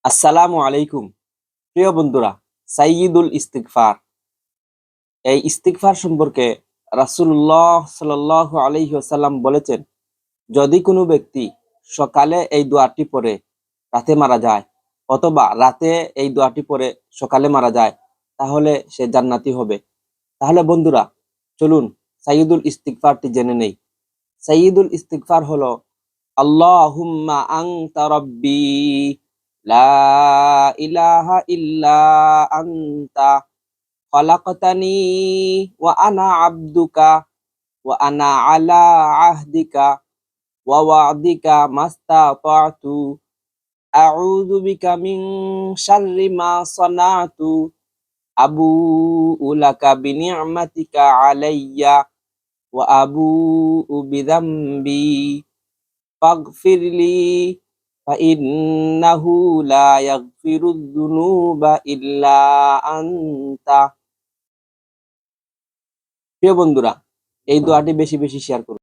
আসসালামু আলাইকুম। প্রিয় বন্ধুরা, সাইয়্যিদুল ইস্তিগফার এই ইস্তিগফার সম্পর্কে রাসূলুল্লাহ সাল্লাল্লাহু আলাইহি ওয়াসাল্লাম বলেছেন, যদি কোনো ব্যক্তি সকালে এই দোয়াটি পড়ে রাতে মারা যায় অথবা রাতে এই দোয়াটি পড়ে সকালে মারা যায়, তাহলে সে জান্নাতি হবে। তাহলে বন্ধুরা, চলুন সাইয়্যিদুল ইস্তিগফারটি জেনে নেই। সাইয়্যিদুল ইস্তিগফার হলো আল্লাহুম্মা আনতা রাব্বি লা ইলাহা ইল্লা আনতা খলাকতানি ওয়া আনা আবদুকা ওয়া আনা আলা আহদিকা ওয়া ওয়া'দিকা মাস্তাতা'তু আউযু বিকা মিন শাররি মা সানা'তু আবুউ লাকা বিনি'মাতিকা আলাইয়া ওয়া আবুউ বিযামবি ফাগফিরলি ফাইন্নাহু লা ইয়াগফিরুয যুনুবা ইল্লা আনতা। প্রিয় বন্ধুরা, এই দোয়াটি বেশি বেশি শেয়ার করুন।